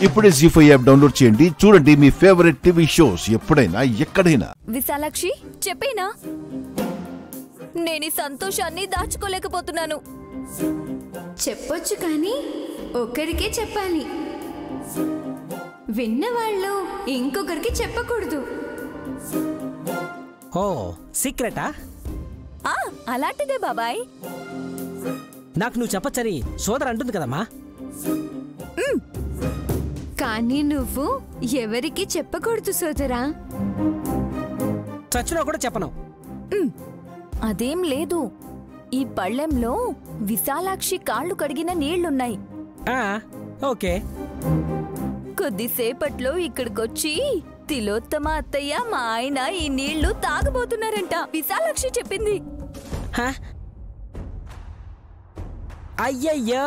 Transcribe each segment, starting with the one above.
ఇప్పుడే జీ5 app download చేయండి. చూడండి మీ ఫేవరెట్ టీవీ షోస్ ఎప్పుడైనా ఎక్కడైనా. విశాలాక్షి చెప్పేనా, నేను ఈ సంతోషాన్ని దాచుకోలేకపోతున్నాను. చెప్పొచ్చు కానీ ఒక్కరికే చెప్పాలి. విన్నవాళ్ళు ఇంకొకరికి చెప్పకూడదు. ఓ సీక్రెటా? అలాంటిదే బాబాయ్. నాకు నువ్వు చెప్పచ్చని సోదరు అంటుంది కదమ్మా. కానీ నువ్వు ఎవరికి చెప్పకూడదు సోదరా. చచ్చినా కూడా చెప్పను. అదేం లేదు, ఈ పళ్ళెంలో విశాలాక్షి కాళ్ళు కడిగిన నీళ్లున్నాయి. ఓకే. కొద్దిసేపట్లో ఇక్కడికొచ్చి తిలోత్తమ అత్తయ్య మా ఆయన ఈ నీళ్లు తాగబోతున్నారంట. విశాలాక్షి చెప్పింది. అయ్యయ్యో,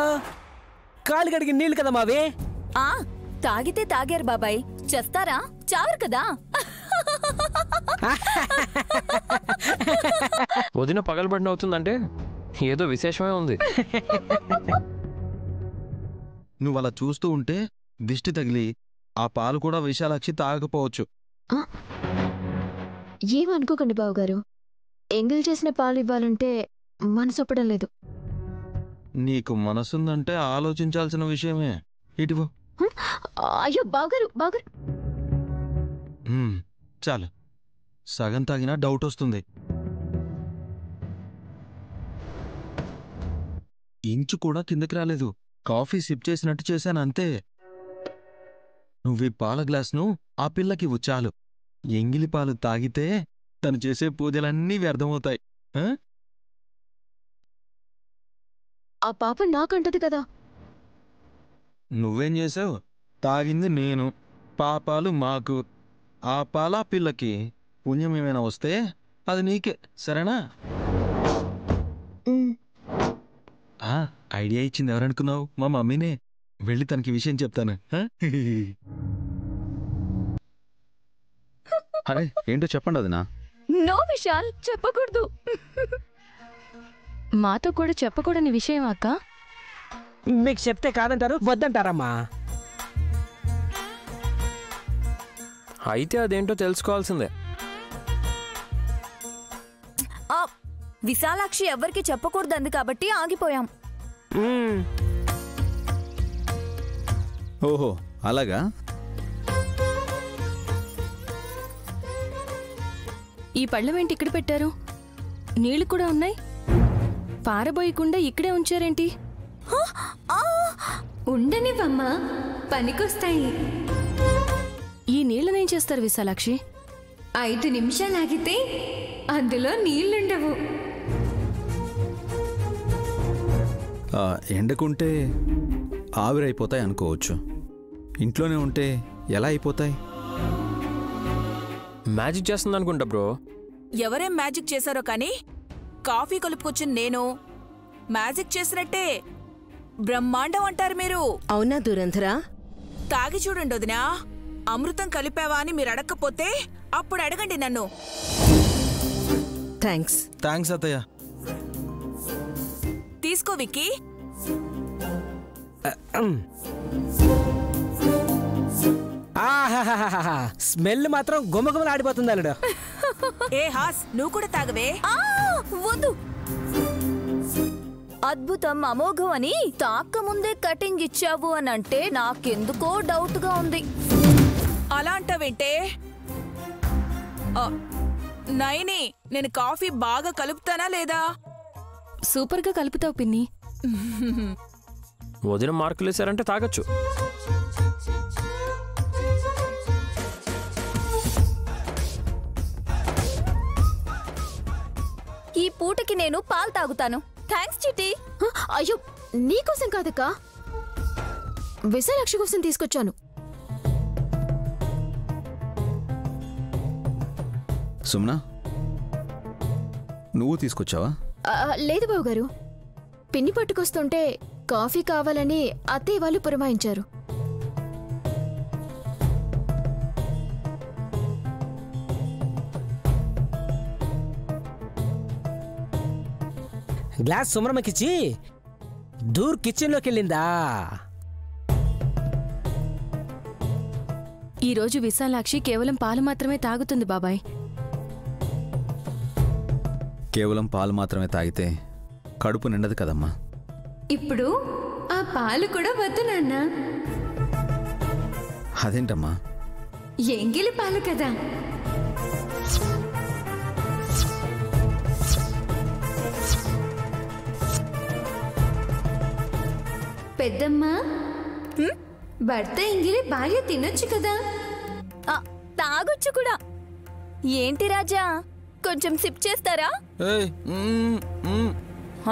కాళ్ళు కడిగిన నీళ్లు కదా మావి. తాగితే తాగారు బాబాయ్, చేస్తారా? చావరు కదా. వదిన పగలబడిన అవుతుందంటే ఏదో విశేషమే ఉంది. నువ్వు అలా చూస్తూ ఉంటే దిష్టి తగిలి ఆ పాలు కూడా విశాలాక్షి తాగకపోవచ్చు. ఏమనుకోకండి బావగారు, ఎంగిల్ చేసిన పాలు ఇవ్వాలంటే మనసొప్పడం లేదు. నీకు మనసుందంటే ఆలోచించాల్సిన విషయమే. ఇటువు. అయ్యో బావగారు, బావగారు. చాలు, సగం తాగినా డౌట్ వస్తుంది. ఇంచు కూడా కిందకి రాలేదు. కాఫీ సిప్ చేసినట్టు చేశాను అంతే. నువ్వు ఈ పాల గ్లాస్ను ఆ పిల్లకివ్వు చాలు. ఎంగిలి పాలు తాగితే తను చేసే పూజలన్నీ వ్యర్థమవుతాయి. ఆ పాప నాకంటది కదా. నువ్వేం చేసావు? తాగింది నేను, పాపాలు మాకు. ఆ పాల పిల్లకి పుణ్యం ఏమైనా వస్తే అది నీకే, సరేనా? ఐడియా ఇచ్చింది ఎవరనుకున్నావు? మా మమ్మీనే. వెళ్ళి తనకి విషయం చెప్తాను. అరే ఏంటో చెప్పండి అదినా. నో విశాల్, చెప్పకూడదు. మాతో కూడా చెప్పకూడని విషయం అక్క. మీకు చెప్తే కాదంటారు, వద్దంటారమ్మా. అయితే అదేంటో తెలుసుకోవాల్సిందే. విశాలాక్షి ఎవరికి చెప్పకూడదు కాబట్టి ఆగిపోయాం. ఓహో అలాగా. ఈ పళ్ళమేంటి ఇక్కడ పెట్టారు? నీళ్లు కూడా ఉన్నాయి. పారబోయకుండా ఇక్కడే ఉంచారేంటి? ఉండనివమ్మా, పనికొస్తాయి. ఈ నీళ్ళనేం చేస్తారు విశాలాక్షి? 5 నిమిషాలు ఆగితే అందులో నీళ్లుండవు. ఎండకుంటే ఆవిరైపోతాయి అనుకోవచ్చు. ఇంట్లోనే ఉంటే ఎలా అయిపోతాయి? మ్యాజిక్ చేస్తుంది అనుకుంటా బ్రో. ఎవరేం మ్యాజిక్ చేశారో కానీ కాఫీ కలుపుకొచ్చిన నేను మ్యాజిక్ చేసినట్టే. బ్రహ్మాండం అంటారు మీరు. అవునా దురంధరా? తాగి చూడండి వదినా. అమృతం కలిపావా అని మీరు అడగకపోతే అప్పుడు అడగండి నన్ను. థ్యాంక్స్ అత్తయ్య. తీసుకో విక్కీ. స్మెల్ మాత్రం గుమ్మగుమ్మలు ఆడిపోతుంది అల్లుడు. ఏ హాస్, నువ్వు కూడా తాగవే. వద్దు. అద్భుతం, అమోఘం అని తాక్క ముందే కటింగ్ ఇచ్చావు అని అంటే నాకెందుకో డౌట్ గా ఉంది. అలా అంటావేంటే? నైని, నేను కాఫీ బాగా కలుపుతానా లేదా? సూపర్గా కలుపుతావు పిన్ని. వదిన మార్కులు వేశారంటే తాగొచ్చు. ఈ పూటకి నేను పాలు తాగుతాను. థ్యాంక్స్ చిట్టి. అయ్యో నీకోసం కాదక్క, విశాలాక్షి కోసం తీసుకొచ్చాను. సుమ్నా, నువ్వు తీసుకొచ్చావా? లేదు బావగారు, పిన్ని పట్టుకొస్తుంటే కాఫీ కావాలని అత్తయ్య వాళ్ళు పురమాయించారు. గ్లాస్ సుమరమ్మకిచ్చి దూర్ కిచెన్లోకి వెళ్ళిందా? ఈరోజు విశాలాక్షి కేవలం పాలు మాత్రమే తాగుతుంది బాబాయ్. కేవలం పాలు మాత్రమే తాగితే కడుపు నిండదు కదమ్మా. ఇప్పుడు ఆ పాలు కూడా వద్దు నాన్న. అదేంటమ్మా? ఎంగిలి పాలు కదా. పెద్దమ్మా, భర్త ఎంగిలి భార్య తినొచ్చు కదా. తాగొచ్చు కూడా. ఏంటి రాజా, కొంచెం సిప్ చేస్తారా?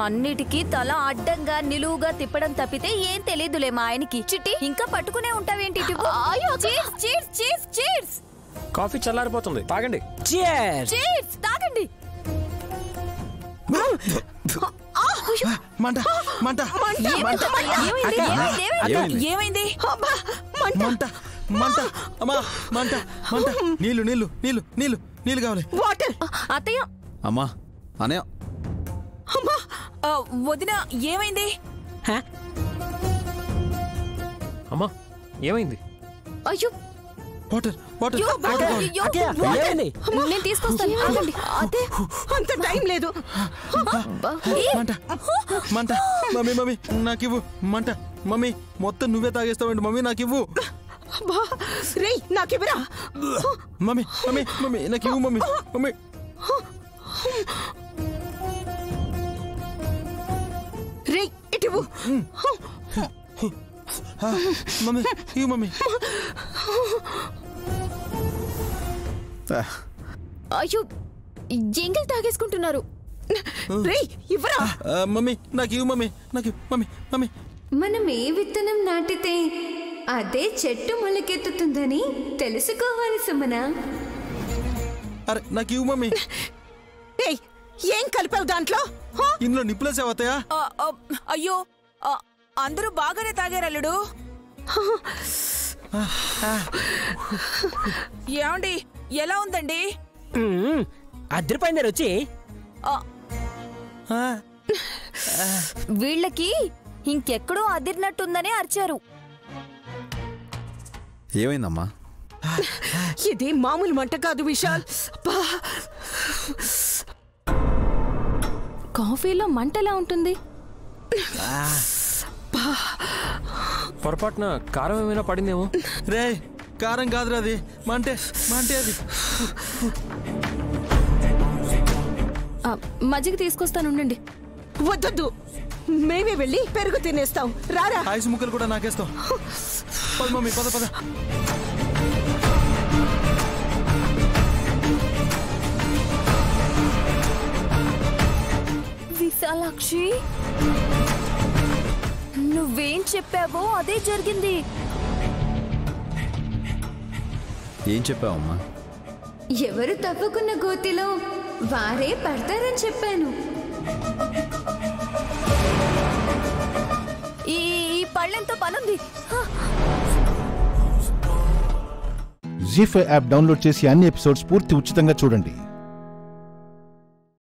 అన్నిటికీ తల అడ్డంగా నిలువుగా తిప్పడం తప్పితే ఏం తెలీదులే మా ఆయనకి. చిట్టి, ఇంకా పట్టుకునే ఉంటావేంటి? కాఫీ చల్లారిపోతుంది, తాగండి. తాగండి. ఏమైంది? నీళ్ళు నీళ్ళు నీళ్ళు నీళ్ళు నీళ్ళు కావాలి. వాటర్. అత్తయ్య. అమ్మా, అనయ్య. వదిన, ఏమైంది? అమ్మా, ఏమైంది? అయ్యో, వాటర్ వాటర్. నేను తీసుకొస్తాను, ఆగండి. అదే, అంత టైం లేదు. మంట మంట. మమ్మీ మమ్మీ నాకివ్వు. మంట. మమ్మీ మొత్తం నువ్వే తాగేస్తావండి. మమ్మీ నాకివ్వు. రేయ్, నాకివ్వరా. మమ్మీ మమ్మీ మమ్మీ నాకివ్వు. Mummy mummy. రేయ్, ఇటివ్వు. మమ్మీ ఇవ్వు. మమ్మీ. అయ్యో, ఎంగిల్ తాగేసుకుంటున్నారు. రేయ్, ఇవ్వరా. మమ్మీ నాకివ్వు. మమ్మీ నాకు. Mummy mummy. మనం ఏ విత్తనం నాటితే అదే చెట్టు మొలకెత్తుతుందని తెలుసుకోవాలి సుమన. అరే నాకివ్వు. మమ్మీ. రేయ్, ఏం కలిపావు దాంట్లో? ఇందులో నిప్పులేసావతయా? అయ్యో, అందరూ బాగానే తాగారల్లుడు. ఏమండి, ఎలా ఉందండి? అద్దరిపోయింది రుచి. వీళ్ళకి ఇంకెక్కడో అదిరినట్టుందనే అరిచారు. ఏమైందమ్మా? ఇది మామూలు మంట కాదు విశాల్. కాఫీలో మంటలా ఉంటుంది. పొరపాటున కారం ఏమైనా పడిందేమో. రే, కారం కాదురా అది. మంటే మంటే అది. మజ్జిగ తీసుకొస్తాను, ఉండండి. వద్దొద్దు, మేమే వెళ్ళి పెరుగు తినేస్తాం. రారా. ఐసు ముక్కలు కూడా నాకేస్తాం. పద మమ్మీ, పద పద. విశాలాక్షి, నువ్వేం చెప్పావో అదే జరిగింది. ఏం చెప్పావమ్మా? ఎవరు తవ్వుకున్న గోతిలో వారే పడతారని చెప్పాను. ఈ పళ్ళెంతో పనుంది. జీ5 యాప్ డౌన్లోడ్ చేసి అన్ని ఎపిసోడ్స్ పూర్తి ఉచితంగా చూడండి.